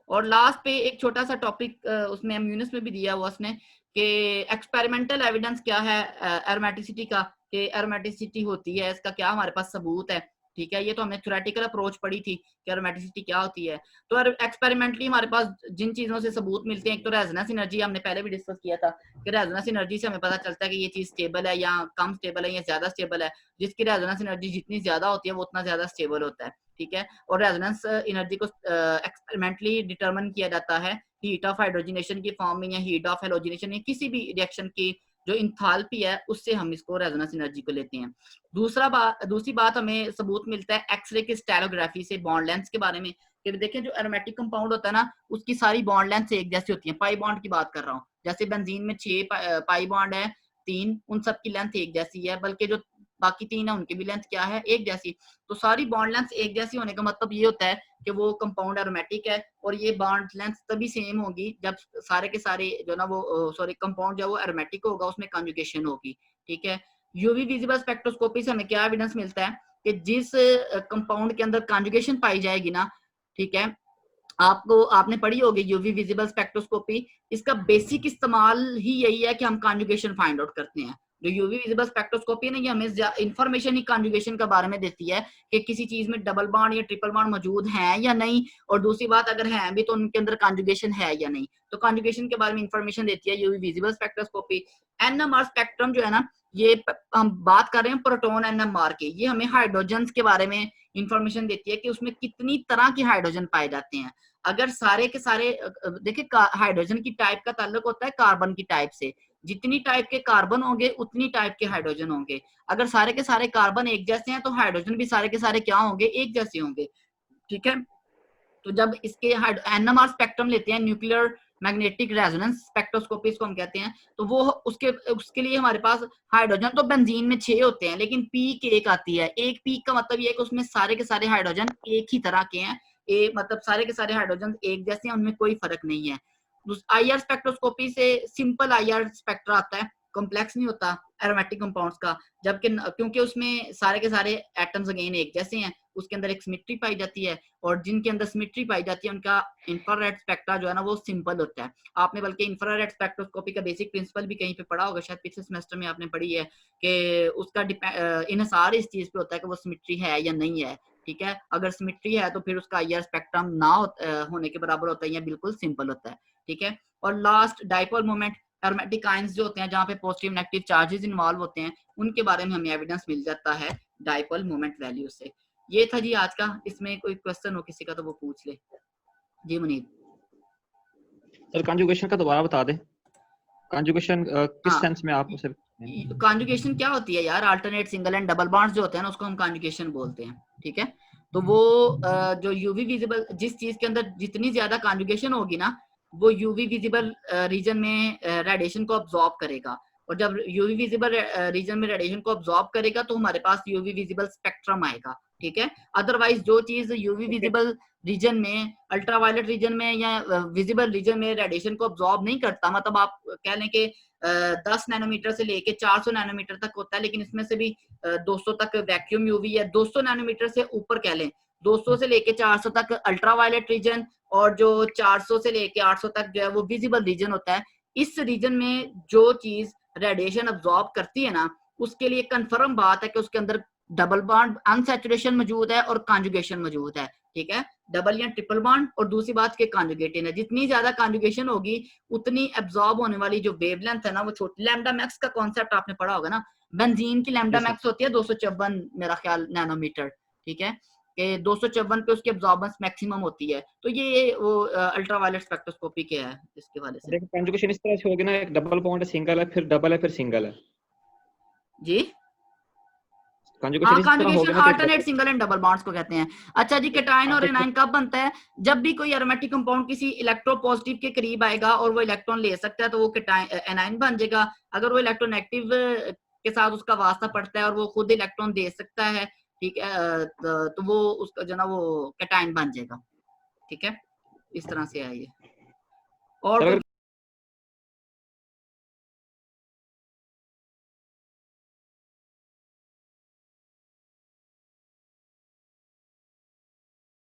और लास्ट पे एक छोटा सा टॉपिक उसमें यूनिस में भी दिया हुआ उसने कि एक्सपेरिमेंटल एविडेंस क्या है एरोमेटिसिटी का, कि एरोमेटिसिटी होती है, इसका क्या हमारे पास सबूत है। ठीक है, ये तो हमने थ्योरेटिकल अप्रोच पढ़ी थी कि एरोमेटिसिटी क्या होती है। तो एक्सपेरिमेंटली हमारे पास जिन चीजों से सबूत मिलते हैं, एक तो रेजोनेंस एनर्जी, हमने पहले भी डिस्कस किया था कि रेजोनेंस एनर्जी से हमें पता चलता है कि ये चीज स्टेबल है या कम स्टेबल है या ज्यादा स्टेबल है। जिसकी रेजोनेंस एनर्जी जितनी ज्यादा होती है वो उतना ज्यादा स्टेबल होता है। ठीक है, और रेजोनेंस एनर्जी को एक्सपेरिमेंटली डिटरमिन किया जाता है हीट ऑफ हाइड्रोजनेशन की फॉर्म में या हीट ऑफ हेलोजिनेशन या किसी भी रिएक्शन की जो इंथाल्पी है उससे हम इसको रेजोनेंस एनर्जी को लेते हैं। दूसरी बात हमें सबूत मिलता है एक्सरे की स्टाइलोग्राफी से बॉन्ड लेंथ के बारे में, कि देखें जो एरोमेटिक कंपाउंड होता है ना उसकी सारी बॉन्ड लेंथ एक जैसी होती है। पाई बॉन्ड की बात कर रहा हूँ, जैसे बेंजीन में 6 पाई बॉन्ड है, 3, उन सब की लेंथ एक जैसी है, बल्कि जो बाकी 3 है उनकी भी लेंथ क्या है, एक जैसी। तो सारी बॉन्ड लेंथ एक जैसी होने का मतलब ये होता है कि वो कंपाउंड एरोमेटिक है। और ये बॉन्ड लेंथ तभी सेम होगी जब सारे के सारे जो ना वो सॉरी कंपाउंड जो वो एरोमेटिक होगा, उसमें कंजुगेशन होगी। ठीक है, यूवी विजिबल स्पेक्ट्रोस्कोपी से हमें क्या एविडेंस मिलता है कि जिस कंपाउंड के अंदर कंजुगेशन पाई जाएगी ना, ठीक है, आपने पढ़ी होगी यूवी विजिबल स्पेक्ट्रोस्कोपी, इसका बेसिक इस्तेमाल ही यही है कि हम कॉन्जुगेशन फाइंड आउट करते हैं। जो यूवी विजिबल स्पेक्ट्रोस्कोपी है ना, ये हमें इंफॉर्मेशन ही कॉन्जुगेशन के बारे में देती है कि किसी चीज में डबल बॉन्ड या ट्रिपल बॉन्ड मौजूद है या नहीं, और दूसरी बात अगर है भी तो उनके अंदर कॉन्जुगेशन है या नहीं। तो कॉन्जुगेशन के बारे में इंफॉर्मेशन देती है UV visible spectroscopy. NMR spectrum जो है ना, ये हम बात कर रहे हैं प्रोटॉन एनएमआर की, ये हमें हाइड्रोजन के बारे में इंफॉर्मेशन देती है कि उसमें कितनी तरह के हाइड्रोजन पाए जाते हैं। अगर सारे के सारे देखिए हाइड्रोजन की टाइप का ताल्लुक होता है कार्बन की टाइप से, जितनी टाइप के कार्बन होंगे उतनी टाइप के हाइड्रोजन होंगे। अगर सारे के सारे कार्बन एक जैसे हैं तो हाइड्रोजन भी सारे के सारे क्या होंगे, एक जैसे होंगे। ठीक है, तो जब इसके एनएमआर स्पेक्ट्रम लेते हैं, न्यूक्लियर मैग्नेटिक रेजोनेंस स्पेक्ट्रोस्कोपी इसको हम कहते हैं, तो वो उसके उसके लिए हमारे पास हाइड्रोजन तो बेंजीन में 6 होते हैं, लेकिन पीक एक आती है। एक पीक का मतलब ये है कि उसमें सारे के सारे हाइड्रोजन एक ही तरह के हैं, मतलब सारे के सारे हाइड्रोजन एक जैसे हैं, उनमें कोई फर्क नहीं है। आईआर स्पेक्ट्रोस्कोपी से सिंपल आईआर स्पेक्ट्रा आता है, कॉम्प्लेक्स नहीं होता एरोमेटिक कंपाउंड्स का, जबकि क्योंकि उसमें सारे के सारे एटम्स अगेन एक जैसे हैं, उसके अंदर एक सिमेट्री पाई जाती है, और जिनके अंदर सिमेट्री पाई जाती है उनका इंफ्रारेड स्पेक्ट्रा जो है ना वो सिंपल होता है। आपने बल्कि इंफ्रारेड स्पेक्ट्रोस्कोपी का बेसिक प्रिंसिपल भी कहीं पे पढ़ा होगा, शायद पिछले सेमेस्टर में आपने पढ़ी है, कि उसका इन्हिसार इस चीज पे होता है कि वो सिमेट्री है या नहीं है। ठीक है, अगर सिमेट्री है तो फिर उसका आईआर स्पेक्ट्रम ना होने के बराबर होता है या बिल्कुल सिंपल होता है। ठीक है, और last dipole moment, aromatic ions जो होते हैं जहाँ पे पॉजिटिव नेगेटिव चार्जेस इन्वॉल्व होते हैं, उनके बारे में हमें एविडेंस मिल जाता है डाइपोल मोमेंट वैल्यू से। ये था जी आज का, इसमें कोई क्वेश्चन हो किसी का तो वो पूछ ले। जी मुनीर। सर कंजुगेशन का दोबारा बता दे, कंजुगेशन किस हाँ, सेंस में आप उसे कॉन्जुगेशन क्या होती है यार, alternate single and double bonds जो होते हैं ना उसको हम कॉन्जुगेशन बोलते हैं। ठीक है, तो वो जो यूवी विजिबल, जिस चीज के अंदर जितनी ज्यादा कॉन्जुगेशन होगी ना, वो यूवी विजिबल रीजन में रेडिएशन को अब्सॉर्ब करेगा, और जब यूवी विजिबल रीजन में रेडिएशन को अब्सॉर्ब करेगा तो हमारे पास यूवी विजिबल स्पेक्ट्रम आएगा। ठीक है, अदरवाइज जो चीज यूवी विजिबल रीजन में, अल्ट्रावायलेट रीजन में या विजिबल रीजन में रेडिएशन को अब्सॉर्ब नहीं करता, मतलब आप कह लें कि 10 नैनोमीटर से लेके 400 नैनोमीटर तक होता है, लेकिन इसमें से भी 200 तक वैक्यूम यूवी है, 200 नैनोमीटर से ऊपर कह लें, 200 से लेके 400 तक अल्ट्रावायलेट रीजन, और जो 400 से लेके 800 तक जो है वो विजिबल रीजन होता है। इस रीजन में जो चीज रेडिएशन अब्सॉर्ब करती है ना, उसके लिए कंफर्म बात है कि उसके अंदर डबल बॉन्ड अनसैचुरेशन मौजूद है और कॉन्जुगेशन मौजूद है। ठीक है, डबल या ट्रिपल बॉन्ड, और दूसरी बात के कॉन्जुगेटेड है। जितनी ज्यादा कॉन्जुगेशन होगी उतनी एब्जॉर्ब होने वाली जो वेवलेंथ है ना वो छोटी। लैम्डा मैक्स का कॉन्सेप्ट आपने पढ़ा होगा ना, बेंजीन की लैम्डा मैक्स होती है 254 मेरा ख्याल नैनोमीटर। ठीक है, कि 254 पे उसकी एब्जॉर्बेंस मैक्सिमम होती है। तो ये वो अल्ट्रावायलेट स्पेक्ट्रोस्कोपी के है इसके वाले से। देखो कंजुगेशन इस तरह से होगी ना, एक डबल बॉन्ड है, सिंगल है, फिर डबल है, फिर सिंगल है। जी हाँ, कंजुगेशन इस तरह कॉन्जुगेशन होगी ना कि alternate single and double bonds को कहते हैं। अच्छा जी, केटाइन और एनाइन कब बनता है? जब भी कोई एरोमेटिक कंपाउंड किसी इलेक्ट्रोपॉजिटिव के करीब आएगा और वो इलेक्ट्रॉन ले सकता है तो वो एनाइन बन जाएगा। अगर वो इलेक्ट्रोनेगेटिव के साथ उसका वास्ता पड़ता है और वो खुद इलेक्ट्रॉन दे सकता है, ठीक है, तो वो उसका जो ना वो केटाइन बन जाएगा। ठीक है, इस तरह से है ये। और सर कोई